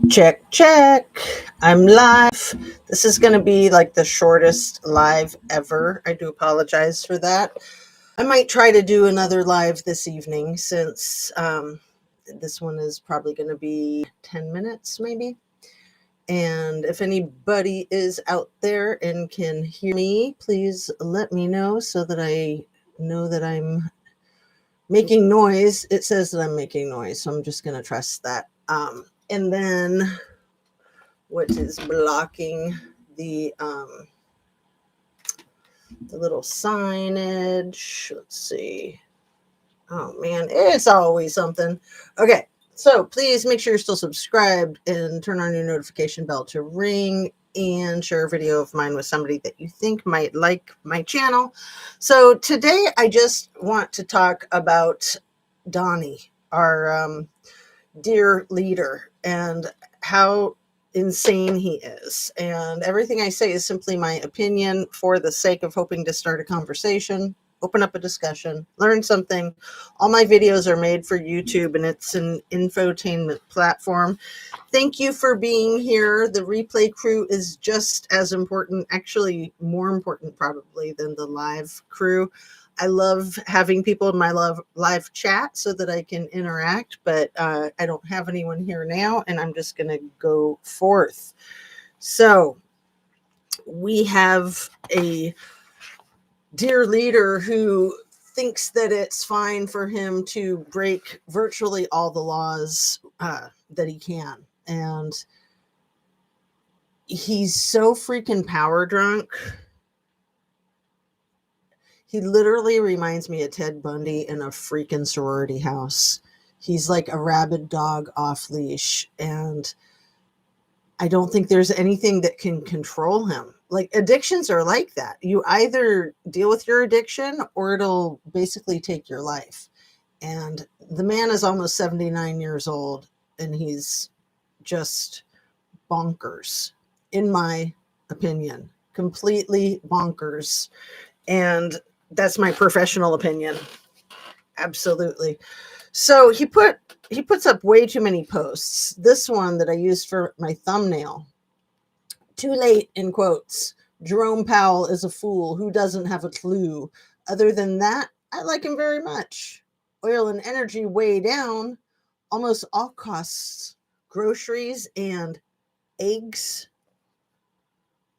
Check, check. I'm live. This is going to be like the shortest live ever. I do apologize for that. I might try to do another live this evening since this one is probably going to be 10 minutes maybe. And if anybody is out there and can hear me, please let me know so that I know that I'm making noise. It says that I'm making noise, so I'm just going to trust that. And then what is blocking the little signage? Let's see. Oh man, it's always something. Okay, so please make sure you're still subscribed and turn on your notification bell to ring and share a video of mine with somebody that you think might like my channel. So today I just want to talk about Donnie, our dear leader, and how insane he is. And everything I say is simply my opinion for the sake of hoping to start a conversation, open up a discussion, learn something. All my videos are made for YouTube, and it's an infotainment platform. Thank you for being here. The replay crew is just as important, actually more important probably than the live crew. I love having people in my live chat so that I can interact, but I don't have anyone here now, and I'm just going to go forth. So we have a dear leader who thinks that it's fine for him to break virtually all the laws that he can. And he's so freaking power drunk. He literally reminds me of Ted Bundy in a freaking sorority house. He's like a rabid dog off leash, and I don't think there's anything that can control him. Like, addictions are like that. You either deal with your addiction or it'll basically take your life. And the man is almost 79 years old, and he's just bonkers, in my opinion. Completely bonkers. And that's my professional opinion. Absolutely. So he puts up way too many posts. This one that I used for my thumbnail. Too late, in quotes. Jerome Powell is a fool who doesn't have a clue. Other than that, I like him very much. Oil and energy way down. Almost all costs. Groceries and eggs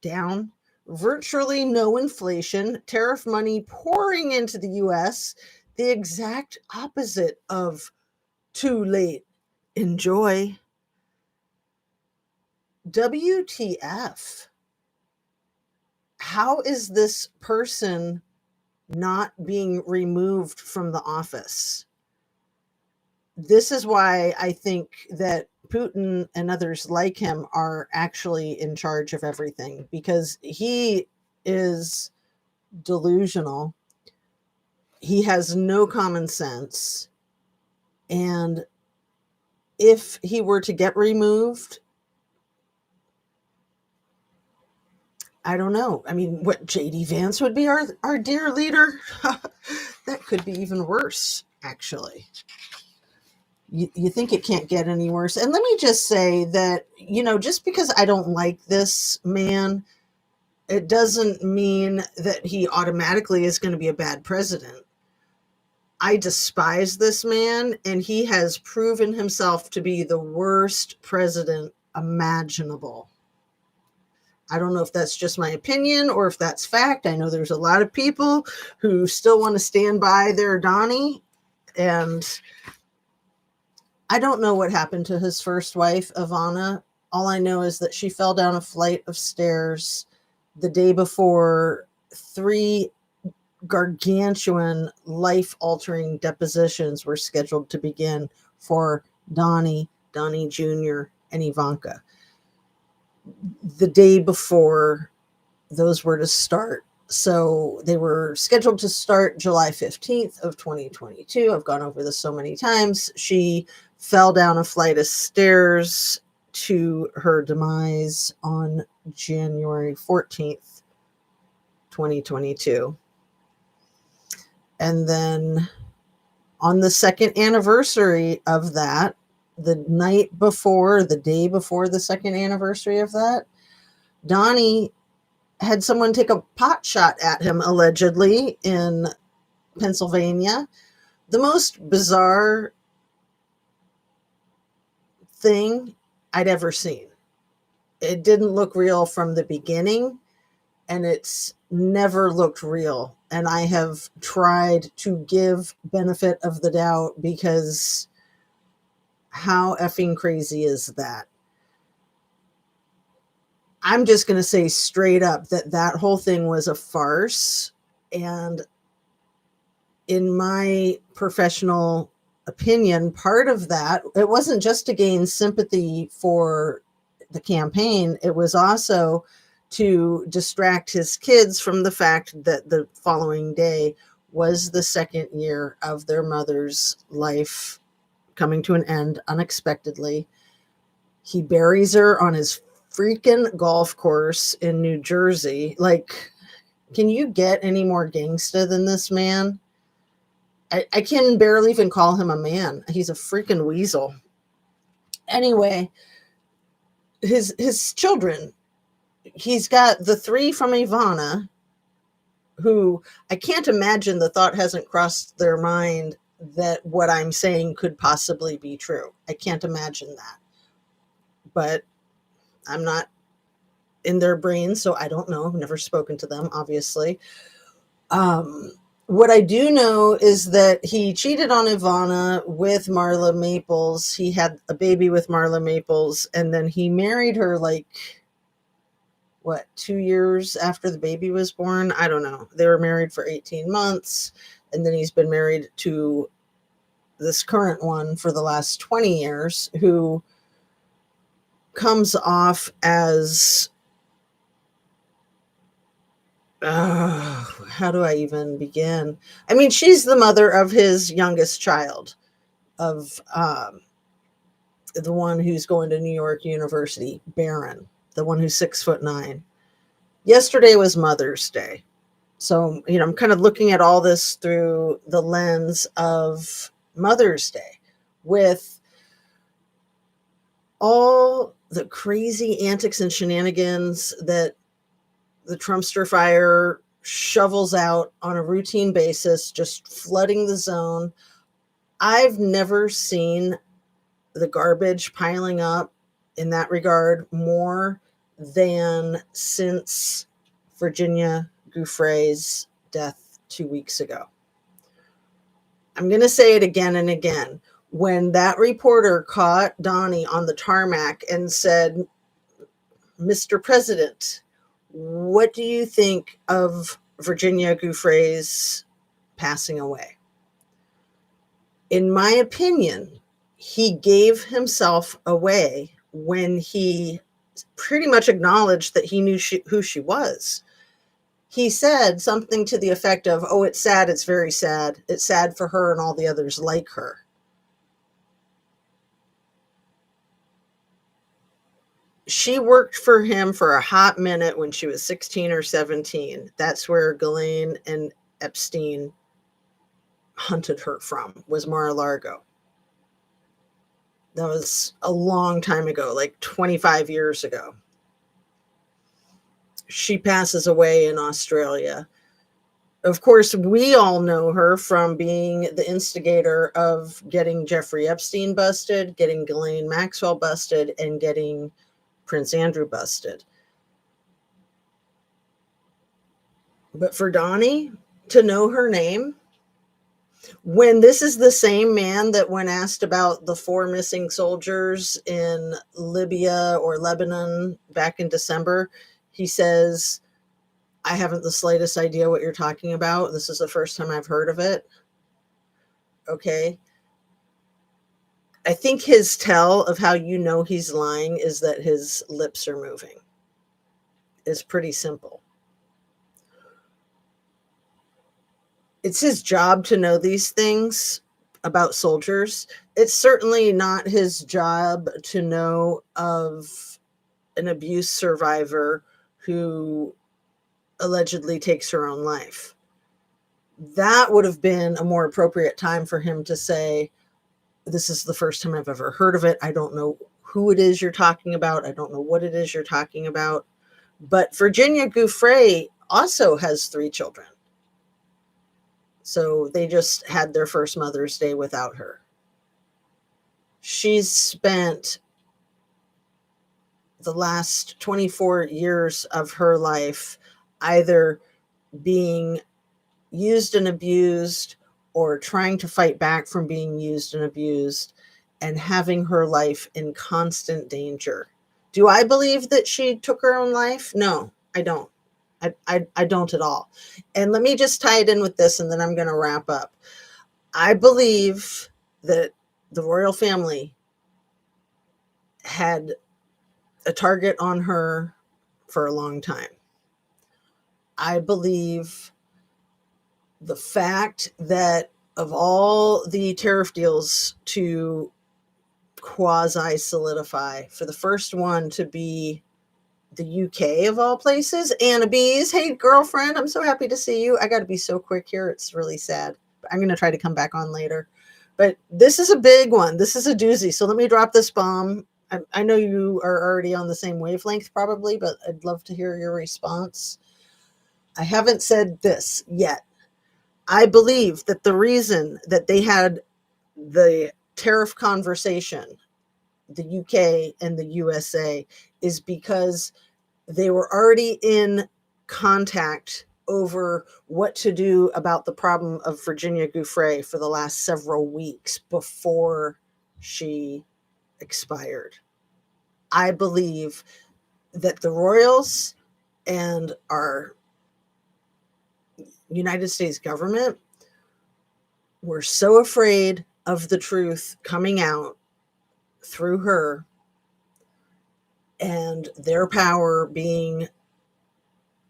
down. Virtually no inflation, tariff money pouring into the US, the exact opposite of too late. Enjoy. WTF? How is this person not being removed from the office? This is why I think that Putin and others like him are actually in charge of everything, because he is delusional. He has no common sense. And if he were to get removed, I don't know. I mean, what, JD Vance would be our dear leader? That could be even worse, actually. You think it can't get any worse. And let me just say that, just because I don't like this man, it doesn't mean that he automatically is going to be a bad president. I despise this man, and he has proven himself to be the worst president imaginable. I don't know if that's just my opinion or if that's fact. I know there's a lot of people who still want to stand by their Donnie, and I don't know what happened to his first wife, Ivana. All I know is that she fell down a flight of stairs the day before 3 gargantuan, life-altering depositions were scheduled to begin for Donnie Jr., and Ivanka. The day before those were to start. So they were scheduled to start July 15th of 2022. I've gone over this so many times. She fell down a flight of stairs to her demise on January 14th, 2022. And then on the second anniversary of that, the night before, the day before the second anniversary of that, Donnie had someone take a pot shot at him, allegedly, in Pennsylvania. The most bizarre thing I'd ever seen. It didn't look real from the beginning, and it's never looked real. And I have tried to give benefit of the doubt, because how effing crazy is that? I'm just going to say straight up that that whole thing was a farce. And in my professional opinion, part of that, it wasn't just to gain sympathy for the campaign, it was also to distract his kids from the fact that the following day was the second year of their mother's life coming to an end unexpectedly. He buries her on his freaking golf course in New Jersey. Like, can you get any more gangsta than this man? I can barely even call him a man. He's a freaking weasel. Anyway, his children, he's got the three from Ivana, who I can't imagine the thought hasn't crossed their mind that what I'm saying could possibly be true. I can't imagine that. But I'm not in their brains, so I don't know. I've never spoken to them, obviously. What I do know is that he cheated on Ivana with Marla Maples. He had a baby with Marla Maples, and then he married her, like, what, 2 years after the baby was born? I don't know. They were married for 18 months, and then he's been married to this current one for the last 20 years, who comes off as, how do I even begin? I mean, she's the mother of his youngest child, of the one who's going to New York University, Barron, the one who's 6'9". Yesterday was Mother's Day. So, I'm kind of looking at all this through the lens of Mother's Day, with all the crazy antics and shenanigans that the Trumpster fire shovels out on a routine basis, just flooding the zone. I've never seen the garbage piling up in that regard more than since Virginia Guiffre's death 2 weeks ago. I'm going to say it again and again. When that reporter caught Donnie on the tarmac and said, "Mr. President, what do you think of Virginia Guiffre's passing away?" In my opinion, he gave himself away when he pretty much acknowledged that he knew who she was. He said something to the effect of, "Oh, it's sad. It's very sad. It's sad for her and all the others like her." She worked for him for a hot minute when she was 16 or 17. That's where Ghislaine and Epstein hunted her from, was Mar-a-Lago. That was a long time ago, like 25 years ago. She passes away in Australia. Of course, we all know her from being the instigator of getting Jeffrey Epstein busted, getting Ghislaine Maxwell busted, and getting Prince Andrew busted. But for Donnie to know her name, when this is the same man that, when asked about the 4 missing soldiers in Libya or Lebanon back in December, he says, "I haven't the slightest idea what you're talking about. This is the first time I've heard of it." Okay. I think his tell of how you know he's lying is that his lips are moving. It's pretty simple. It's his job to know these things about soldiers. It's certainly not his job to know of an abuse survivor who allegedly takes her own life. That would have been a more appropriate time for him to say, This is the first time I've ever heard of it. I don't know who it is you're talking about. I don't know what it is you're talking about. But Virginia Guiffre also has 3 children. So they just had their first Mother's Day without her. She's spent the last 24 years of her life either being used and abused or trying to fight back from being used and abused and having her life in constant danger. Do I believe that she took her own life? No, I don't. I don't at all. And let me just tie it in with this and then I'm going to wrap up. I believe that the royal family had a target on her for a long time. I believe the fact that of all the tariff deals to quasi solidify, for the first one to be the UK of all places, Anna Bees. Hey, girlfriend, I'm so happy to see you. I got to be so quick here. It's really sad. I'm going to try to come back on later. But this is a big one. This is a doozy. So let me drop this bomb. I know you are already on the same wavelength probably, but I'd love to hear your response. I haven't said this yet. I believe that the reason that they had the tariff conversation, the UK and the USA, is because they were already in contact over what to do about the problem of Virginia Guiffre for the last several weeks before she expired. I believe that the royals and our United States government were so afraid of the truth coming out through her and their power being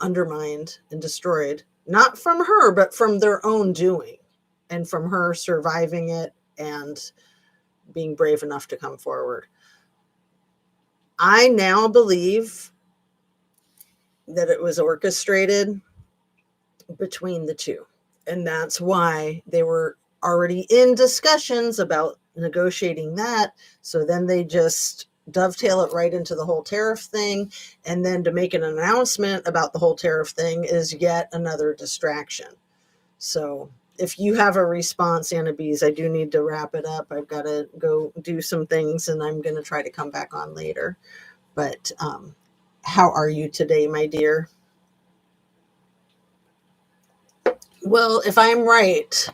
undermined and destroyed, not from her, but from their own doing and from her surviving it and being brave enough to come forward. I now believe that it was orchestrated between the two. And that's why they were already in discussions about negotiating that. So then they just dovetail it right into the whole tariff thing. And then to make an announcement about the whole tariff thing is yet another distraction. So if you have a response, Anna Bees, I do need to wrap it up. I've got to go do some things and I'm going to try to come back on later. But how are you today, my dear? Well, if I'm right,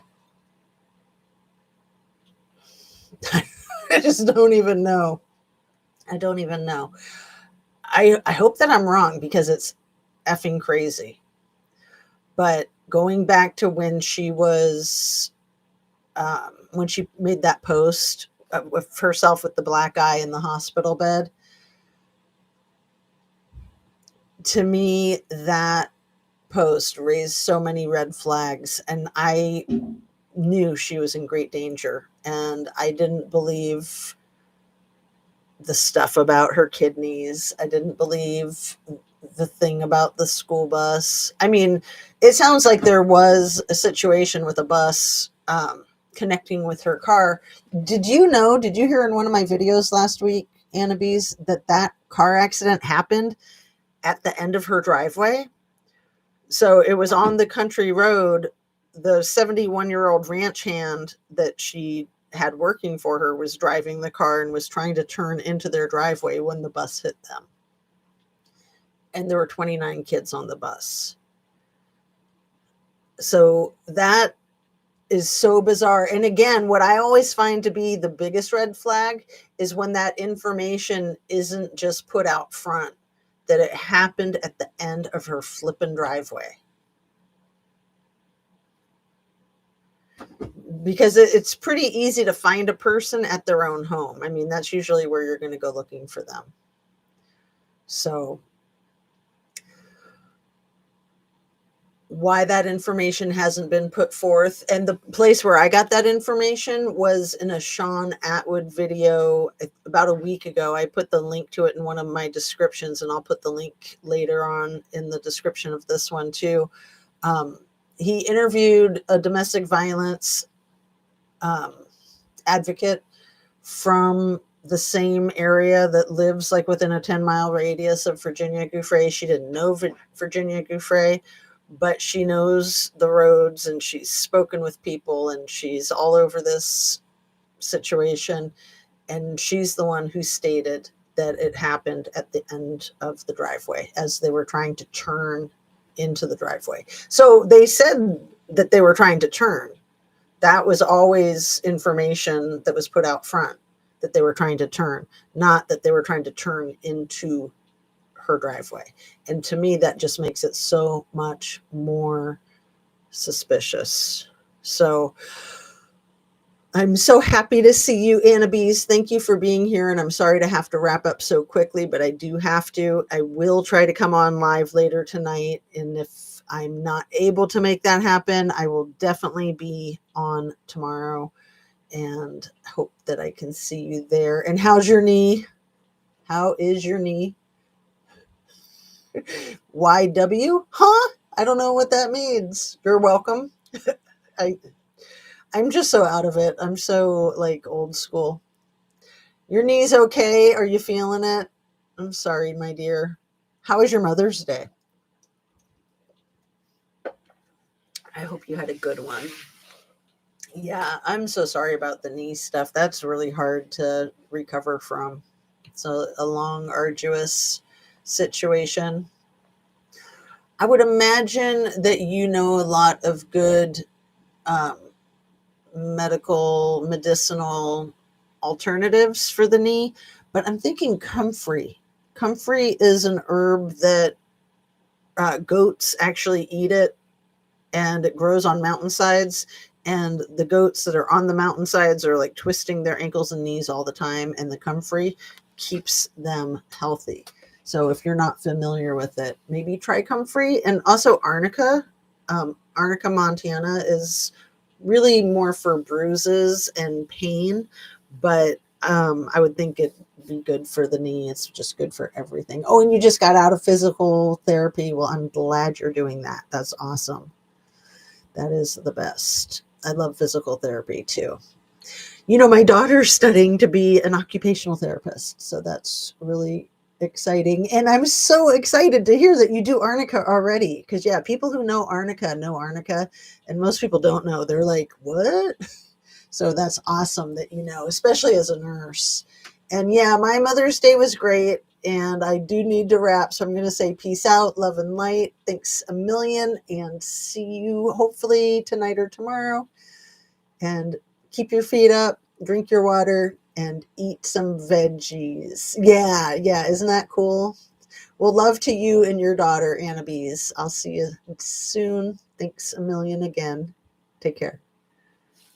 I just don't even know. I don't even know. I hope that I'm wrong because it's effing crazy. But going back to when she was, when she made that post with herself with the black eye in the hospital bed, to me, that post raised so many red flags. And I knew she was in great danger. And I didn't believe the stuff about her kidneys. I didn't believe the thing about the school bus. I mean, it sounds like there was a situation with a bus connecting with her car. Did you know, did you hear in one of my videos last week, Anna Bees, that that car accident happened at the end of her driveway? So it was on the country road. The 71-year-old ranch hand that she had working for her was driving the car and was trying to turn into their driveway when the bus hit them. And there were 29 kids on the bus. So that is so bizarre. And again, what I always find to be the biggest red flag is when that information isn't just put out front, that it happened at the end of her flippin' driveway. Because it's pretty easy to find a person at their own home. I mean, that's usually where you're going to go looking for them. So why that information hasn't been put forth, and the place where I got that information was in a Sean Atwood video about a week ago. I put the link to it in one of my descriptions, and I'll put the link later on in the description of this one too. He interviewed a domestic violence advocate from the same area that lives like within a 10-mile radius of Virginia Guiffre. She didn't know Virginia Guiffre, but she knows the roads and she's spoken with people and she's all over this situation. And she's the one who stated that it happened at the end of the driveway as they were trying to turn into the driveway. So they said that they were trying to turn. That was always information that was put out front, that they were trying to turn, not that they were trying to turn into her driveway. And to me, that just makes it so much more suspicious. So I'm so happy to see you, Annabise. Thank you for being here. And I'm sorry to have to wrap up so quickly, but I do have to. I will try to come on live later tonight. And if I'm not able to make that happen, I will definitely be on tomorrow and hope that I can see you there. And how's your knee? How is your knee? YW? Huh? I don't know what that means. You're welcome. I'm just so out of it. I'm so like old school. Your knee's okay? Are you feeling it? I'm sorry, my dear. How was your Mother's Day? I hope you had a good one. Yeah, I'm so sorry about the knee stuff. That's really hard to recover from. It's a long, arduous situation. I would imagine that you know a lot of good medicinal alternatives for the knee, but I'm thinking comfrey. Comfrey is an herb that goats actually eat it, and it grows on mountainsides. And the goats that are on the mountainsides are like twisting their ankles and knees all the time, and the comfrey keeps them healthy. So if you're not familiar with it, maybe try comfrey. And also arnica. Arnica montana is really more for bruises and pain, but I would think it'd be good for the knee. It's just good for everything. Oh, and you just got out of physical therapy. Well, I'm glad you're doing that. That's awesome. That is the best. I love physical therapy too. You know, my daughter's studying to be an occupational therapist, so that's really exciting. And I'm so excited to hear that you do arnica already, because yeah, people who know arnica, and most people don't know. They're like, what? So that's awesome that you know, especially as a nurse. And yeah, my Mother's Day was great, and I do need to wrap, so I'm going to say peace out, love and light. Thanks a million, and see you hopefully tonight or tomorrow. And keep your feet up, drink your water, and eat some veggies. Yeah, isn't that cool? Well, love to you and your daughter, Annabise. I'll see you soon. Thanks a million again. Take care.